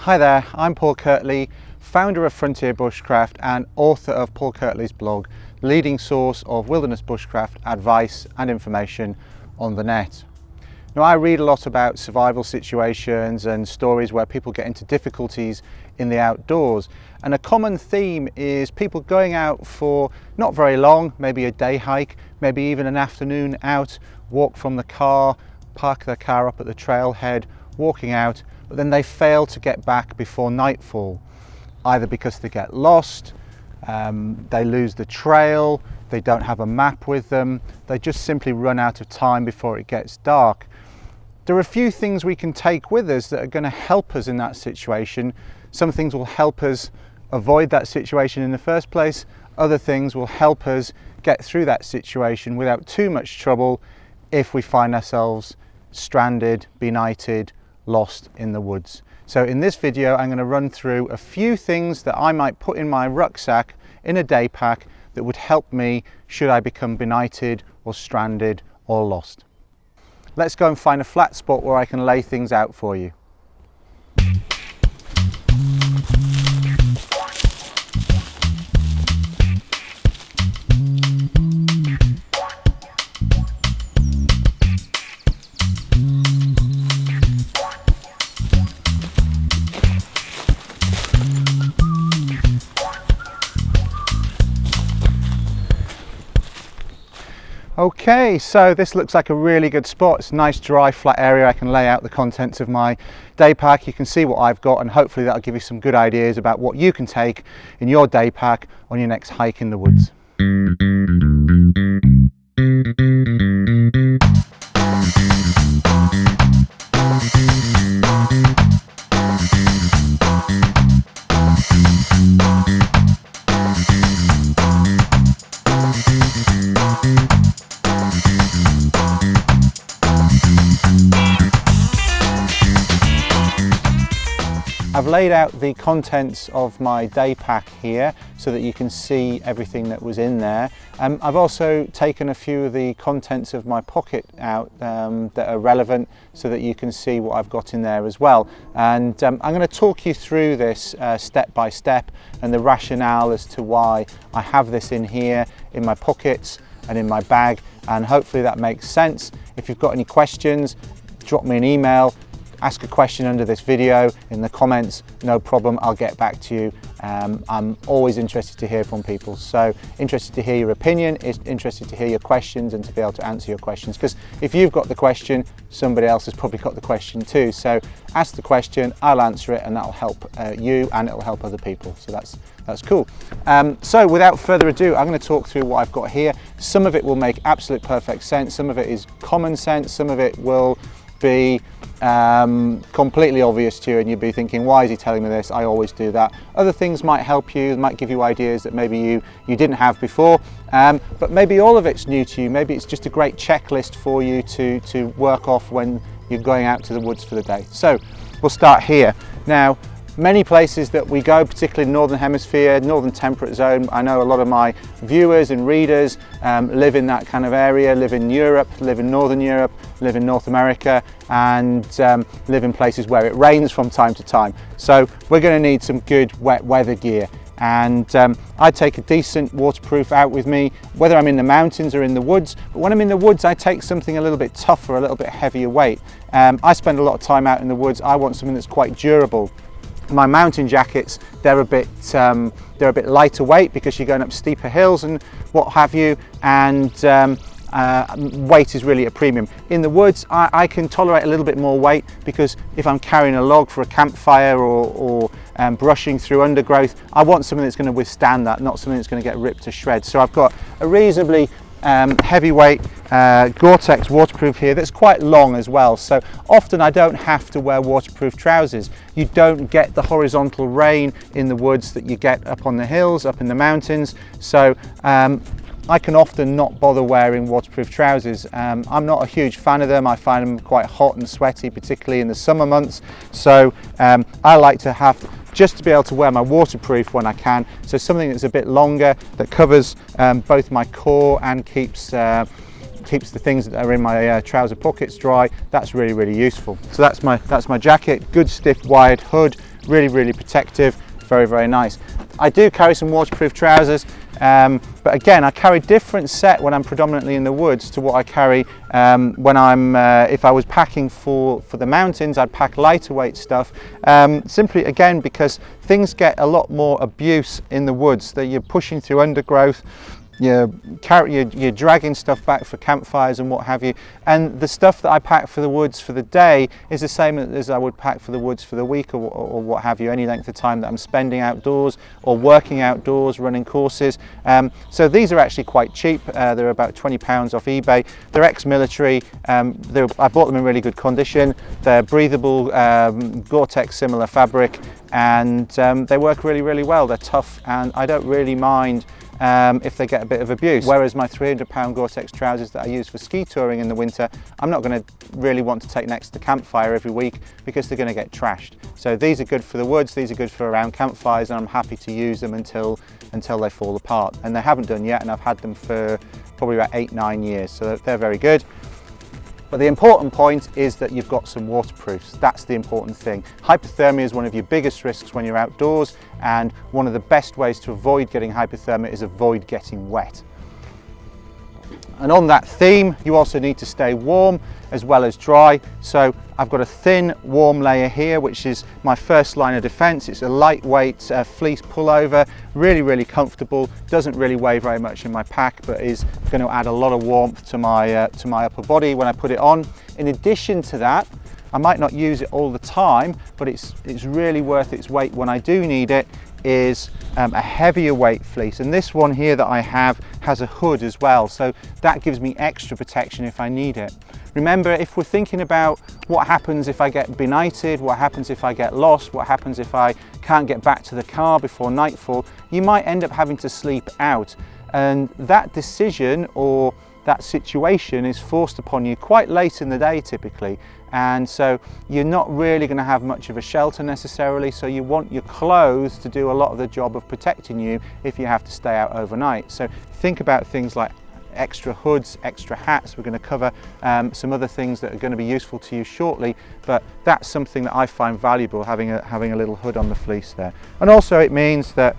Hi there, I'm Paul Kirtley, founder of Frontier Bushcraft and author of Paul Kirtley's blog, leading source of wilderness bushcraft advice and information on the net. Now, I read a lot about survival situations and stories where people get into difficulties in the outdoors, and a common theme is people going out for not very long, maybe a day hike, maybe even an afternoon out, walk from the car, park their car up at the trailhead, walking out, but then they fail to get back before nightfall, either because they get lost, they lose the trail, they don't have a map with them, they just simply run out of time before it gets dark. There are a few things we can take with us that are going to help us in that situation. Some things will help us avoid that situation in the first place, other things will help us get through that situation without too much trouble if we find ourselves stranded, benighted, lost in the woods. So in this video I'm going to run through a few things that I might put in my rucksack in a day pack that would help me should I become benighted or stranded or lost. Let's go and find a flat spot where I can lay things out for you. Okay, so this looks like a really good spot. It's a nice dry flat area. I can lay out the contents of my day pack. You can see what I've got, and hopefully that'll give you some good ideas about what you can take in your day pack on your next hike in the woods. I've laid out the contents of my day pack here so that you can see everything that was in there. I've also taken a few of the contents of my pocket out that are relevant so that you can see what I've got in there as well. And I'm going to talk you through this step by step and the rationale as to why I have this in here in my pockets and in my bag, and hopefully that makes sense. If you've got any questions, drop me an email. Ask a question under this video in the comments, no problem, I'll get back to you. I'm always interested to hear from people, so interested to hear your opinion, interested to hear your questions and to be able to answer your questions, because if you've got the question, somebody else has probably got the question too. So ask the question, I'll answer it, and that'll help you and it'll help other people, so that's cool. So without further ado, I'm going to talk through what I've got here. Some of it will make absolute perfect sense, some of it is common sense, some of it will be completely obvious to you and you'd be thinking, why is he telling me this? I always do that. Other things might help you, might give you ideas that maybe you didn't have before, but maybe all of it's new to you. Maybe it's just a great checklist for you to work off when you're going out to the woods for the day. So we'll start here. Now, many places that we go, particularly Northern Hemisphere, Northern Temperate Zone, I know a lot of my viewers and readers live in that kind of area, live in Europe, live in Northern Europe, live in North America, and live in places where it rains from time to time. So we're going to need some good wet weather gear. And I take a decent waterproof out with me, whether I'm in the mountains or in the woods. But when I'm in the woods, I take something a little bit tougher, a little bit heavier weight. I spend a lot of time out in the woods. I want something that's quite durable. My mountain jackets, they're a bit lighter weight because you're going up steeper hills and what have you, and weight is really a premium. In the woods, I can tolerate a little bit more weight because if I'm carrying a log for a campfire or brushing through undergrowth, I want something that's going to withstand that, not something that's going to get ripped to shreds. So I've got a reasonably heavyweight Gore-Tex waterproof here that's quite long as well, so often I don't have to wear waterproof trousers. You don't get the horizontal rain in the woods that you get up on the hills, up in the mountains, so I can often not bother wearing waterproof trousers. I'm not a huge fan of them. I find them quite hot and sweaty, particularly in the summer months, so I like to have just to be able to wear my waterproof when I can, so something that's a bit longer that covers both my core and keeps the things that are in my trouser pockets dry. That's really useful. So that's my jacket, good stiff wired hood really protective, very nice. I do carry some waterproof trousers, but again, I carry different set when I'm predominantly in the woods to what I carry when I'm, if I was packing for the mountains, I'd pack lighter weight stuff, simply again because things get a lot more abuse in the woods, that you're pushing through undergrowth, you're dragging stuff back for campfires and what have you, and the stuff that I pack for the woods for the day is the same as I would pack for the woods for the week or what have you, any length of time that I'm spending outdoors or working outdoors, running courses. So these are actually quite cheap. They're about £20 off eBay. They're ex-military. I bought them in really good condition. They're breathable, Gore-Tex similar fabric, and they work really well. They're tough, and I don't really mind if they get a bit of abuse. Whereas my £300 Gore-Tex trousers that I use for ski touring in the winter, I'm not going to really want to take next to the campfire every week because they're going to get trashed. So these are good for the woods, these are good for around campfires, and I'm happy to use them until they fall apart. And they haven't done yet, and I've had them for probably about 8-9 years, so they're very good. But the important point is that you've got some waterproofs. That's the important thing. Hypothermia is one of your biggest risks when you're outdoors, and one of the best ways to avoid getting hypothermia is avoid getting wet. And on that theme, you also need to stay warm as well as dry. So I've got a thin warm layer here, which is my first line of defense. It's a lightweight fleece pullover, really comfortable, doesn't really weigh very much in my pack, but is going to add a lot of warmth to my upper body when I put it on. In addition to that, I might not use it all the time, but it's really worth its weight when I do need it, is a heavier weight fleece. And this one here that I have has a hood as well, so that gives me extra protection if I need it. Remember, if we're thinking about what happens if I get benighted, what happens if I get lost, what happens if I can't get back to the car before nightfall, you might end up having to sleep out. And that decision or that situation is forced upon you quite late in the day typically, and so you're not really going to have much of a shelter necessarily, so you want your clothes to do a lot of the job of protecting you if you have to stay out overnight. So think about things like extra hoods, extra hats. We're going to cover some other things that are going to be useful to you shortly, but that's something that I find valuable, having a little hood on the fleece there. And also it means that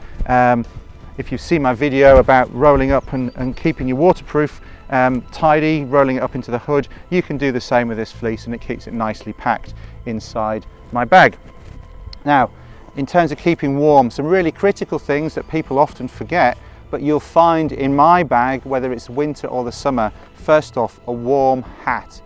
if you see my video about rolling up and keeping your waterproof tidy, rolling it up into the hood, you can do the same with this fleece, and it keeps it nicely packed inside my bag. Now, in terms of keeping warm, some really critical things that people often forget, but you'll find in my bag, whether it's winter or the summer. First off, a warm hat.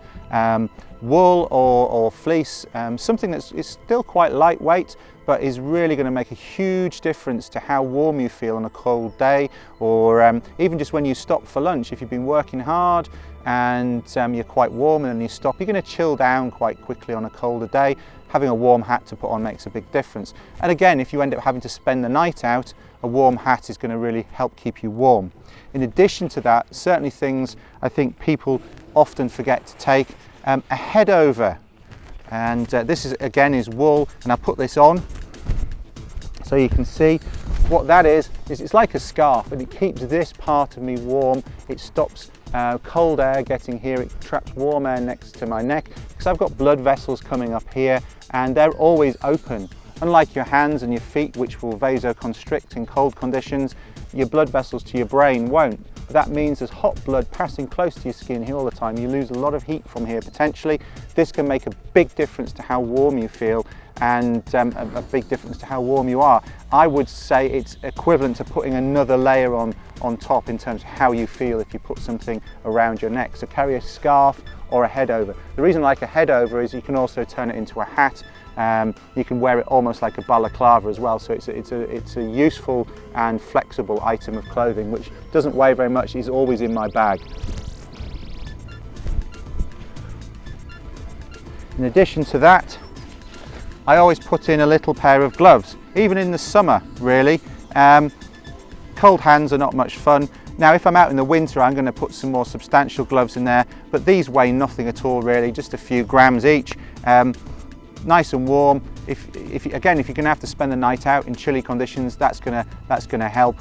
Wool or fleece, something that's still quite lightweight, but is really going to make a huge difference to how warm you feel on a cold day, or even just when you stop for lunch. If you've been working hard and you're quite warm and then you stop, you're going to chill down quite quickly on a colder day. Having a warm hat to put on makes a big difference. And again, if you end up having to spend the night out, a warm hat is going to really help keep you warm. In addition to that, certainly things I think people often forget to take, a head over. And this is again is wool, and I put this on so you can see what that is it's like a scarf, and it keeps this part of me warm. It stops cold air getting here, it traps warm air next to my neck, because I've got blood vessels coming up here and they're always open. Unlike your hands and your feet, which will vasoconstrict in cold conditions, your blood vessels to your brain won't. That means there's hot blood passing close to your skin here all the time. You lose a lot of heat from here potentially. This can make a big difference to how warm you feel, and a big difference to how warm you are. I would say it's equivalent to putting another layer on top in terms of how you feel if you put something around your neck. So carry a scarf or a head over. The reason I like a head over is you can also turn it into a hat. You can wear it almost like a balaclava as well, so it's a useful and flexible item of clothing which doesn't weigh very much, is always in my bag. In addition to that, I always put in a little pair of gloves, even in the summer really. Cold hands are not much fun. Now if I'm out in the winter, I'm going to put some more substantial gloves in there, but these weigh nothing at all really, just a few grams each. Nice and warm. If you're going to have to spend the night out in chilly conditions, that's going to help.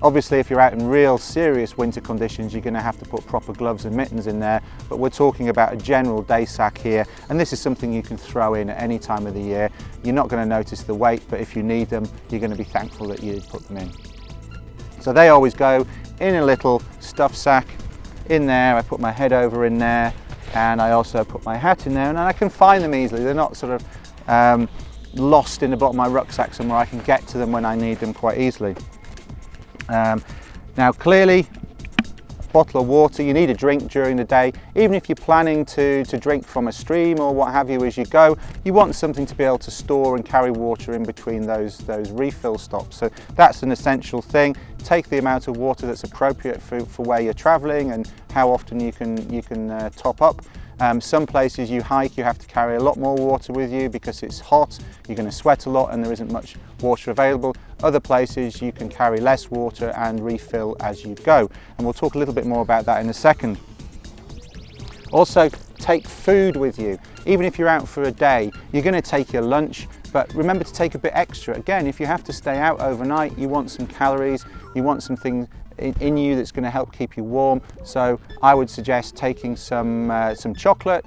Obviously, if you're out in real serious winter conditions, you're going to have to put proper gloves and mittens in there, but we're talking about a general day sack here, and this is something you can throw in at any time of the year. You're not going to notice the weight, but if you need them, you're going to be thankful that you put them in. So they always go in a little stuff sack in there. I put my head over in there, and I also put my hat in there, and I can find them easily. They're not sort of lost in the bottom of my rucksack somewhere. I can get to them when I need them quite easily. Now clearly, a bottle of water, you need a drink during the day. Even if you're planning to drink from a stream or what have you as you go, you want something to be able to store and carry water in between those refill stops. So that's an essential thing. Take the amount of water that's appropriate for where you're traveling and how often you can top up. Some places you hike, you have to carry a lot more water with you because it's hot, you're going to sweat a lot and there isn't much water available. Other places you can carry less water and refill as you go. And we'll talk a little bit more about that in a second. Also, take food with you. Even if you're out for a day, you're going to take your lunch, but remember to take a bit extra. Again, if you have to stay out overnight, you want some calories, you want some things in you that's going to help keep you warm. So I would suggest taking some chocolate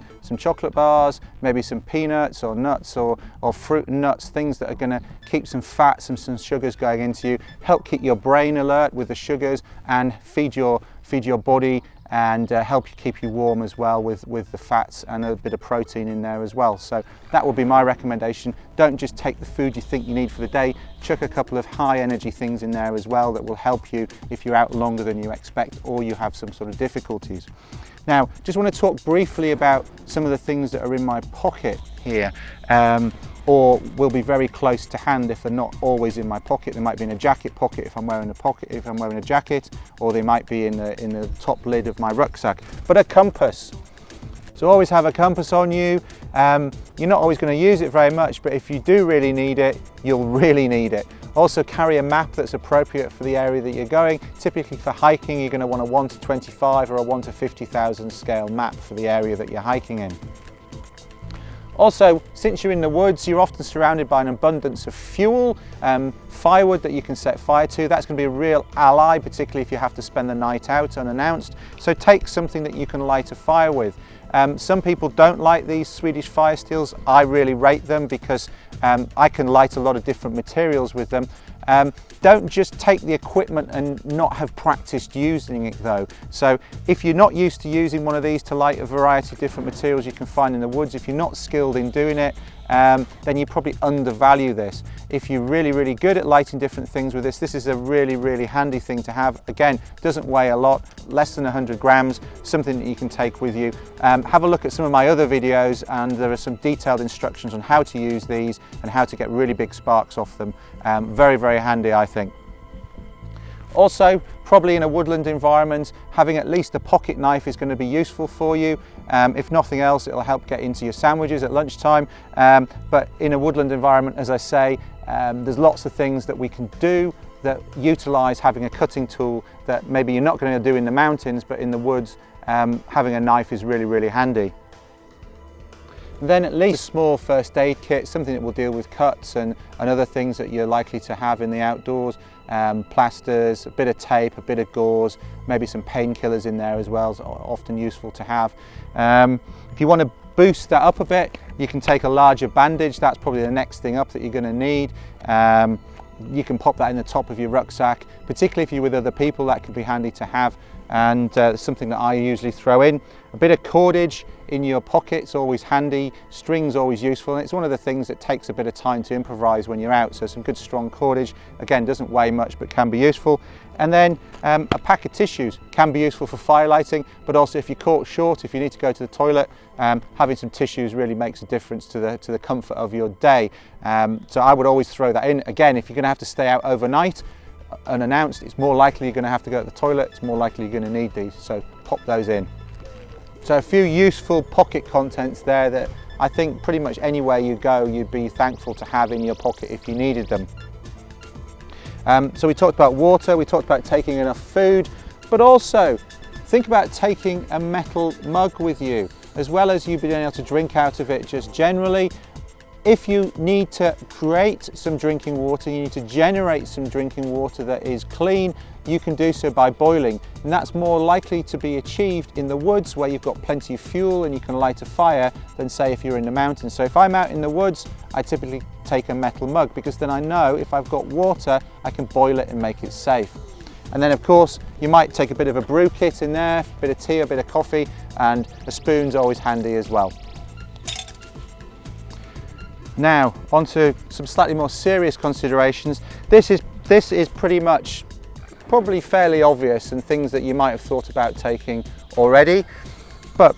bars, maybe some peanuts or nuts or fruit and nuts, things that are going to keep some fats and some sugars going into you, help keep your brain alert with the sugars and feed your body and help you keep you warm as well with the fats and a bit of protein in there as well. So that would be my recommendation. Don't just take the food you think you need for the day, chuck a couple of high energy things in there as well that will help you if you're out longer than you expect or you have some sort of difficulties. Now, just want to talk briefly about some of the things that are in my pocket here. Or will be very close to hand if they're not always in my pocket. They might be in a jacket pocket if I'm wearing a jacket, or they might be in the top lid of my rucksack. But a compass. So always have a compass on you. You're not always going to use it very much, but if you do really need it, you'll really need it. Also carry a map that's appropriate for the area that you're going. Typically for hiking, you're going to want a 1:25 or a 1:50,000 scale map for the area that you're hiking in. Also, since you're in the woods, you're often surrounded by an abundance of fuel, firewood that you can set fire to. That's going to be a real ally, particularly if you have to spend the night out unannounced. So take something that you can light a fire with. Some people don't like these Swedish fire steels. I really rate them because I can light a lot of different materials with them. Don't just take the equipment and not have practiced using it though. So if you're not used to using one of these to light a variety of different materials you can find in the woods, if you're not skilled in doing it, then you probably undervalue this. If you're really good at lighting different things with this, this is a really handy thing to have. Again, doesn't weigh a lot, less than 100 grams, something that you can take with you. Have a look at some of my other videos and there are some detailed instructions on how to use these and how to get really big sparks off them. Very handy, I think. Also, probably in a woodland environment, having at least a pocket knife is going to be useful for you. If nothing else, it'll help get into your sandwiches at lunchtime. But in a woodland environment, as I say, there's lots of things that we can do that utilize having a cutting tool that maybe you're not going to do in the mountains, but in the woods, having a knife is really handy. Then at least a small first aid kit, something that will deal with cuts and other things that you're likely to have in the outdoors. Plasters, a bit of tape, a bit of gauze, maybe some painkillers in there as well, is often useful to have. If you want to boost that up a bit, you can take a larger bandage. That's probably the next thing up that you're going to need. You can pop that in the top of your rucksack, particularly if you're with other people. That could be handy to have, and something that I usually throw in. A bit of cordage in your pocket's always handy. String's always useful, and it's one of the things that takes a bit of time to improvise when you're out. So some good strong cordage, again, doesn't weigh much but can be useful. And then a pack of tissues can be useful for fire lighting, but also if you're caught short, if you need to go to the toilet, having some tissues really makes a difference to the comfort of your day. So I would always throw that in. Again, if you're going to have to stay out overnight unannounced, it's more likely you're going to have to go to the toilet, it's more likely you're going to need these, so pop those in. So a few useful pocket contents there that I think pretty much anywhere you go you'd be thankful to have in your pocket if you needed them. So we talked about water, we talked about taking enough food, but also think about taking a metal mug with you, as well as you being able to drink out of it just generally. If you need to create some drinking water, you need to generate some drinking water that is clean, you can do so by boiling. And that's more likely to be achieved in the woods where you've got plenty of fuel and you can light a fire than say if you're in the mountains. So if I'm out in the woods, I typically take a metal mug because then I know if I've got water, I can boil it and make it safe. And then of course, you might take a bit of a brew kit in there, a bit of tea, a bit of coffee, and a spoon's always handy as well. Now, onto some slightly more serious considerations. This is pretty much probably fairly obvious and things that you might have thought about taking already. But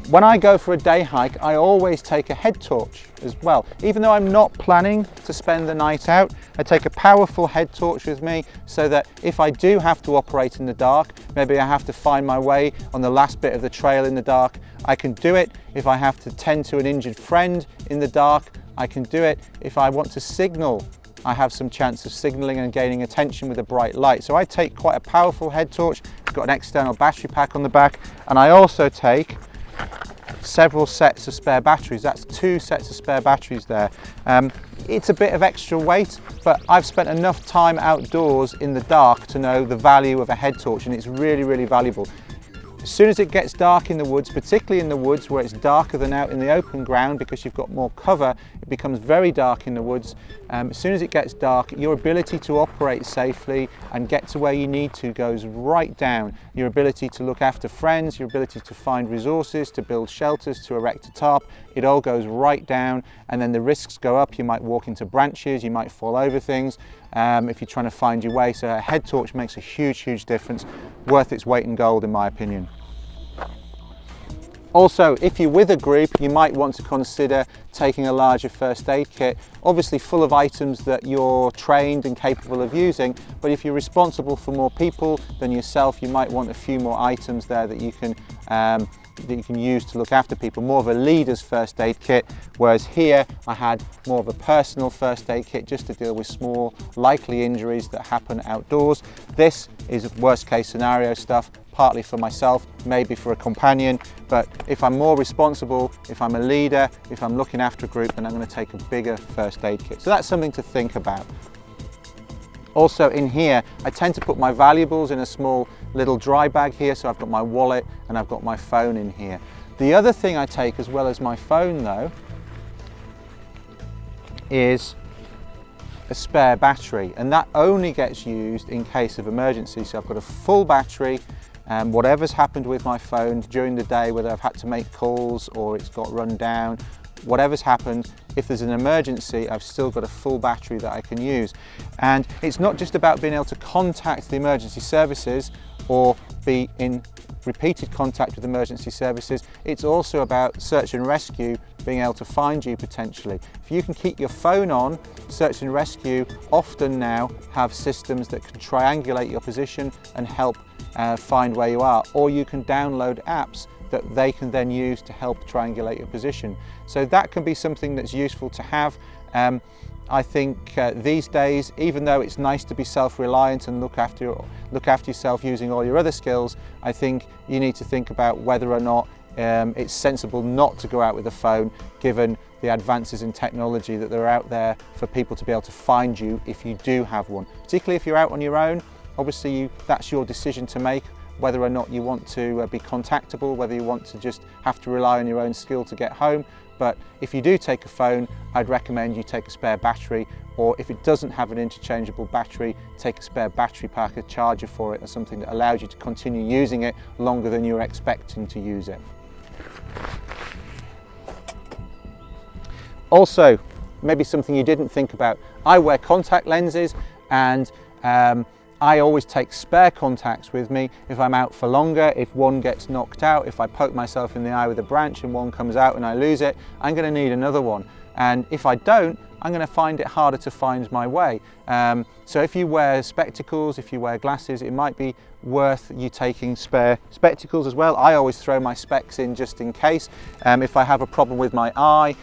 when I go for a day hike, I always take a head torch as well. Even though I'm not planning to spend the night out, I take a powerful head torch with me so that if I do have to operate in the dark, maybe I have to find my way on the last bit of the trail in the dark, I can do it. If I have to tend to an injured friend in the dark, I can do it. If I want to signal, I have some chance of signaling and gaining attention with a bright light. So I take quite a powerful head torch. It's got an external battery pack on the back, and I also take several sets of spare batteries. That's 2 sets of spare batteries there. It's a bit of extra weight, but I've spent enough time outdoors in the dark to know the value of a head torch, and it's really, really valuable. As soon as it gets dark in the woods, particularly in the woods where it's darker than out in the open ground because you've got more cover, it becomes very dark in the woods. As soon as it gets dark, your ability to operate safely and get to where you need to goes right down. Your ability to look after friends, your ability to find resources, to build shelters, to erect a tarp, it all goes right down, and then the risks go up. You might walk into branches, you might fall over things if you're trying to find your way. So a head torch makes a huge, huge difference, worth its weight in gold in my opinion. Also, if you're with a group, you might want to consider taking a larger first aid kit, obviously full of items that you're trained and capable of using, but if you're responsible for more people than yourself, you might want a few more items there that you can use to look after people, more of a leader's first aid kit, whereas here I had more of a personal first aid kit just to deal with small likely injuries that happen outdoors. This is worst case scenario stuff, partly for myself, maybe for a companion, but if I'm more responsible, if I'm a leader, if I'm looking after a group, then I'm going to take a bigger first aid kit. So that's something to think about. Also in here, I tend to put my valuables in a small little dry bag here, so I've got my wallet and I've got my phone in here. The other thing I take as well as my phone though is a spare battery, and that only gets used in case of emergency. So I've got a full battery, whatever's happened with my phone during the day, whether I've had to make calls or it's got run down, whatever's happened, if there's an emergency, I've still got a full battery that I can use. And it's not just about being able to contact the emergency services or be in repeated contact with emergency services, it's also about search and rescue, being able to find you potentially. If you can keep your phone on, search and rescue often now have systems that can triangulate your position and help find where you are, or you can download apps that they can then use to help triangulate your position. So that can be something that's useful to have. I think these days, even though it's nice to be self-reliant and look after yourself using all your other skills, I think you need to think about whether or not it's sensible not to go out with a phone, given the advances in technology that are out there for people to be able to find you if you do have one. Particularly if you're out on your own, obviously that's your decision to make, whether or not you want to be contactable, whether you want to just have to rely on your own skill to get home. But if you do take a phone, I'd recommend you take a spare battery, or if it doesn't have an interchangeable battery, take a spare battery pack, a charger for it, or something that allows you to continue using it longer than you're expecting to use it. Also, maybe something you didn't think about, I wear contact lenses, and I always take spare contacts with me if I'm out for longer. If one gets knocked out, if I poke myself in the eye with a branch and one comes out and I lose it, I'm going to need another one. And if I don't, I'm going to find it harder to find my way. So if you wear spectacles, if you wear glasses, it might be worth you taking spare spectacles as well. I always throw my specs in just in case. If I have a problem with my eye,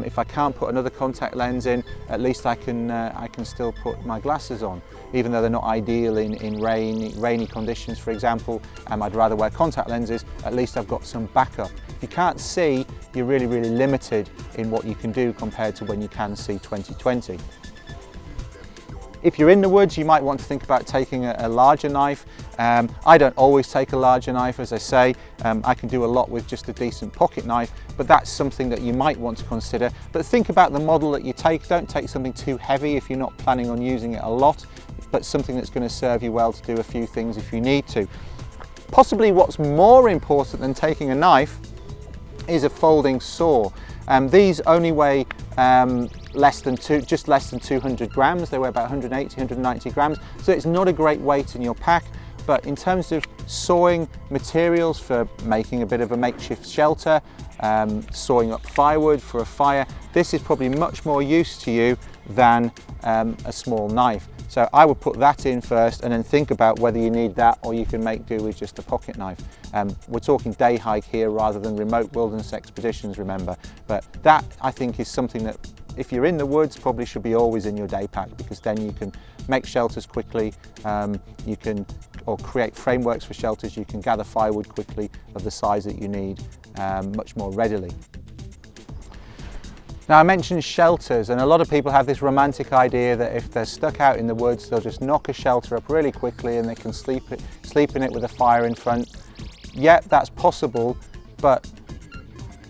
if I can't put another contact lens in, at least I can still put my glasses on. even though they're not ideal in rainy conditions, for example. I'd rather wear contact lenses. At least I've got some backup. If you can't see, you're really limited in what you can do compared to when you can see 20/20. If you're in the woods, you might want to think about taking a larger knife. I don't always take a larger knife, as I say. I can do a lot with just a decent pocket knife, but that's something that you might want to consider. But think about the model that you take. Don't take something too heavy if you're not planning on using it a lot, but something that's going to serve you well to do a few things if you need to. Possibly what's more important than taking a knife is a folding saw. These only weigh just less than 200 grams. They weigh about 180, 190 grams. So it's not a great weight in your pack, but in terms of sawing materials for making a bit of a makeshift shelter, sawing up firewood for a fire, this is probably much more use to you than a small knife. So I would put that in first and then think about whether you need that or you can make do with just a pocket knife. We're talking day hike here rather than remote wilderness expeditions, remember. But that, I think, is something that if you're in the woods probably should be always in your day pack, because then you can make shelters quickly, or create frameworks for shelters, you can gather firewood quickly of the size that you need much more readily. Now, I mentioned shelters, and a lot of people have this romantic idea that if they're stuck out in the woods, they'll just knock a shelter up really quickly and they can sleep in it with a fire in front. Yeah, that's possible, but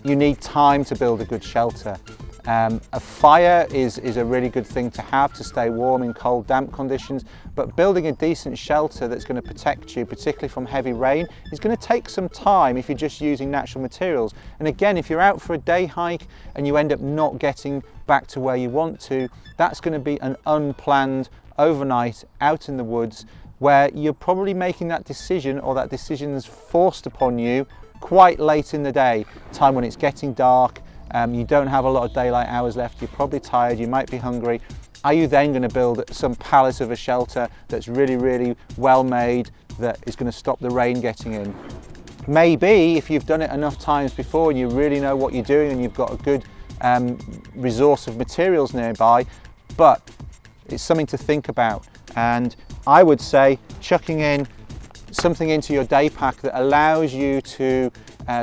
you need time to build a good shelter. A fire is a really good thing to have to stay warm in cold, damp conditions, but building a decent shelter that's going to protect you, particularly from heavy rain, is going to take some time if you're just using natural materials. And again, if you're out for a day hike and you end up not getting back to where you want to, that's going to be an unplanned overnight out in the woods where you're probably making that decision, or that decision is forced upon you quite late in the day, time when it's getting dark. You don't have a lot of daylight hours left, you're probably tired, you might be hungry. Are you then going to build some palace of a shelter that's really well made, that is going to stop the rain getting in? Maybe if you've done it enough times before and you really know what you're doing and you've got a good resource of materials nearby, but it's something to think about. And I would say chucking in something into your day pack that allows you to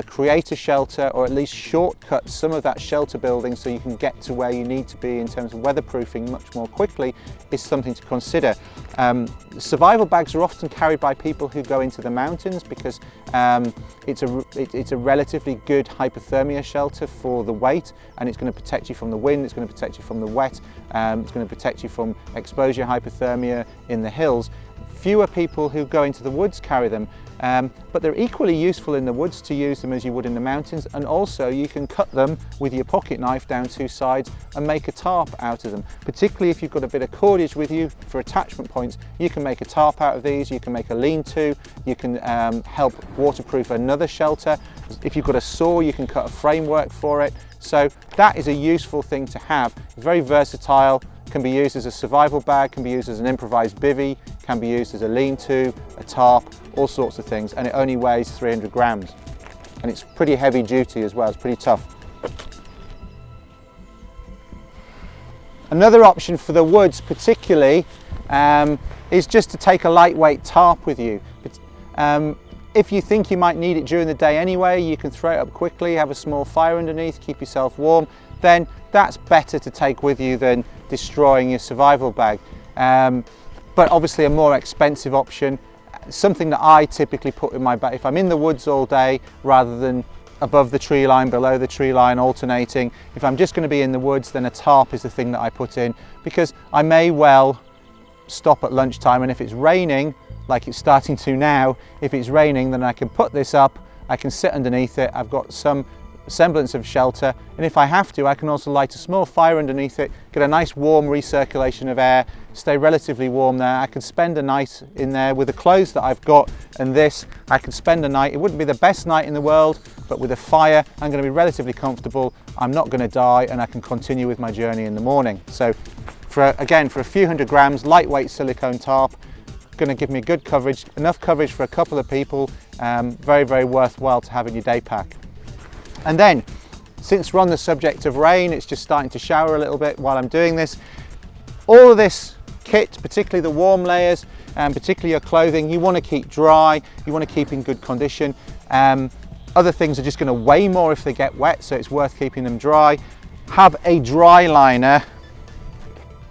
create a shelter, or at least shortcut some of that shelter building so you can get to where you need to be in terms of weatherproofing much more quickly, is something to consider. Survival bags are often carried by people who go into the mountains because it's a relatively good hypothermia shelter for the weight, and it's going to protect you from the wind, it's going to protect you from the wet, it's going to protect you from exposure hypothermia in the hills. Fewer people who go into the woods carry them, but they're equally useful in the woods to use them as you would in the mountains, and also you can cut them with your pocket knife down two sides and make a tarp out of them. Particularly if you've got a bit of cordage with you for attachment points, you can make a tarp out of these, you can make a lean-to, you can help waterproof another shelter. If you've got a saw, you can cut a framework for it. So that is a useful thing to have, very versatile. Can be used as a survival bag, can be used as an improvised bivvy, can be used as a lean-to, a tarp, all sorts of things, and it only weighs 300 grams. And it's pretty heavy duty as well, it's pretty tough. Another option for the woods particularly is just to take a lightweight tarp with you. If you think you might need it during the day anyway, you can throw it up quickly, have a small fire underneath, keep yourself warm, then that's better to take with you than destroying your survival bag. But obviously a more expensive option, something that I typically put in my bag if I'm in the woods all day rather than above the tree line, below the tree line, alternating. If I'm just going to be in the woods, then a tarp is the thing that I put in, because I may well stop at lunchtime, and if it's raining, like it's starting to now, if it's raining, then I can put this up, I can sit underneath it, I've got some semblance of shelter, and if I have to, I can also light a small fire underneath it, get a nice warm recirculation of air, stay relatively warm there. I can spend a night in there with the clothes that I've got, and this, I can spend a night. It wouldn't be the best night in the world, but with a fire, I'm going to be relatively comfortable, I'm not going to die, and I can continue with my journey in the morning. So again, for a few hundred grams, lightweight silicone tarp, going to give me good coverage, enough coverage for a couple of people, very worthwhile to have in your day pack. And then, since we're on the subject of rain, it's just starting to shower a little bit while I'm doing this. All of this kit, particularly the warm layers, and particularly your clothing, you want to keep dry, you want to keep in good condition. Other things are just going to weigh more if they get wet, so it's worth keeping them dry. Have a dry liner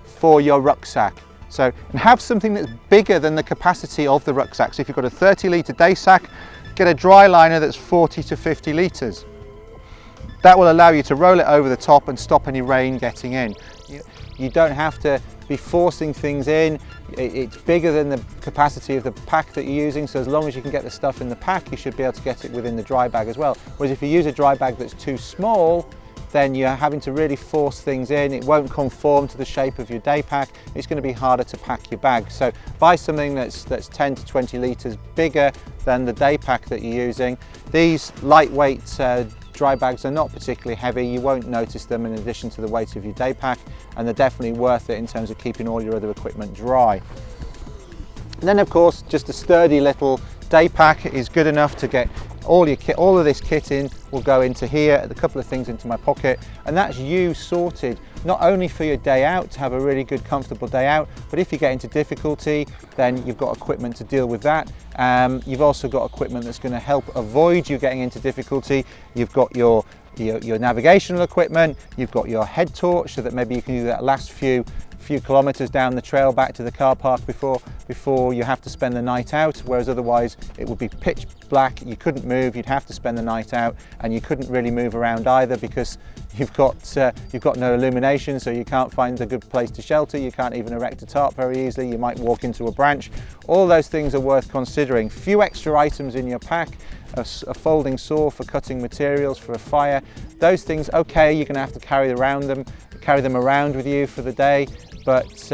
for your rucksack. So, and have something that's bigger than the capacity of the rucksack. So if you've got a 30-litre day sack, get a dry liner that's 40 to 50 litres. That will allow you to roll it over the top and stop any rain getting in. You don't have to be forcing things in. It's bigger than the capacity of the pack that you're using, so as long as you can get the stuff in the pack, you should be able to get it within the dry bag as well. Whereas if you use a dry bag that's too small, then you're having to really force things in. It won't conform to the shape of your day pack. It's going to be harder to pack your bag. So buy something that's 10 to 20 litres bigger than the day pack that you're using. These lightweight dry bags are not particularly heavy. You won't notice them in addition to the weight of your day pack, and they're definitely worth it in terms of keeping all your other equipment dry. And then of course, just a sturdy little day pack is good enough to get all your kit. All of this kit in will go into here, a couple of things into my pocket, and that's you sorted not only for your day out, to have a really good comfortable day out, but if you get into difficulty, then you've got equipment to deal with that. You've also got equipment that's going to help avoid you getting into difficulty. You've got your navigational equipment, you've got your head torch, so that maybe you can do that last few kilometers down the trail back to the car park before you have to spend the night out, whereas otherwise it would be pitch black, you couldn't move, you'd have to spend the night out, and you couldn't really move around either because you've got no illumination, so you can't find a good place to shelter, you can't even erect a tarp very easily, you might walk into a branch. All those things are worth considering. Few extra items in your pack, a folding saw for cutting materials for a fire, those things, okay, you're going to have to carry them around with you for the day, but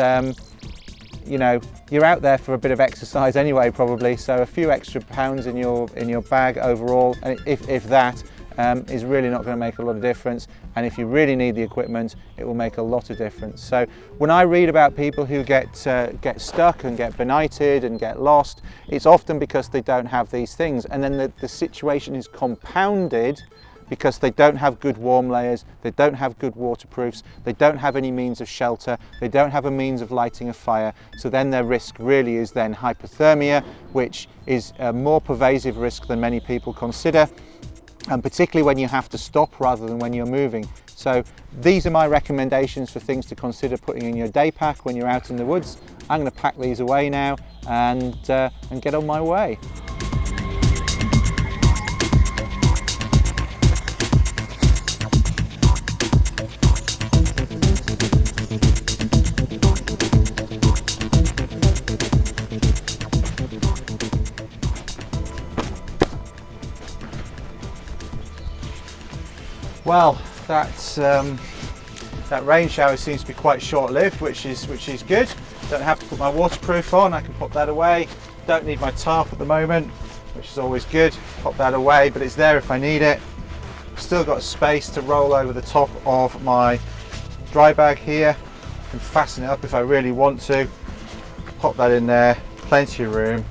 you know, you're out there for a bit of exercise anyway probably, so a few extra pounds in your bag overall, and if that, is really not going to make a lot of difference. And if you really need the equipment, it will make a lot of difference. So when I read about people who get stuck and get benighted and get lost, it's often because they don't have these things, and then the situation is compounded because they don't have good warm layers, they don't have good waterproofs, they don't have any means of shelter, they don't have a means of lighting a fire. So then their risk really is then hypothermia, which is a more pervasive risk than many people consider, and particularly when you have to stop rather than when you're moving. So these are my recommendations for things to consider putting in your day pack when you're out in the woods. I'm going to pack these away now and get on my way. Well, that rain shower seems to be quite short-lived, which is good. Don't have to put my waterproof on, I can pop that away. Don't need my tarp at the moment, which is always good. Pop that away, but it's there if I need it. Still got space to roll over the top of my dry bag here and fasten it up if I really want to. Pop that in there, plenty of room.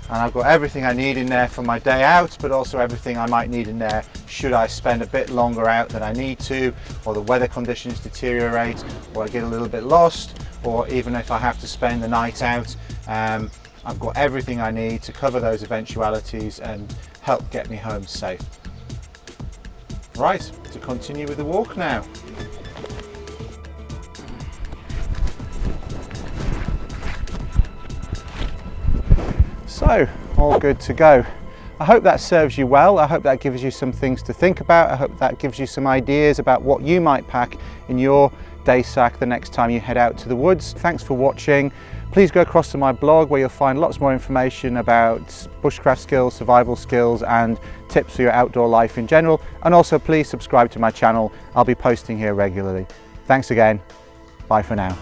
And I've got everything I need in there for my day out, but also everything I might need in there should I spend a bit longer out than I need to, or the weather conditions deteriorate, or I get a little bit lost, or even if I have to spend the night out. I've got everything I need to cover those eventualities and help get me home safe. Right, to continue with the walk now. So, all good to go. I hope that serves you well. I hope that gives you some things to think about. I hope that gives you some ideas about what you might pack in your day sack the next time you head out to the woods. Thanks for watching. Please go across to my blog where you'll find lots more information about bushcraft skills, survival skills and tips for your outdoor life in general. And also please subscribe to my channel. I'll be posting here regularly. Thanks again. Bye for now.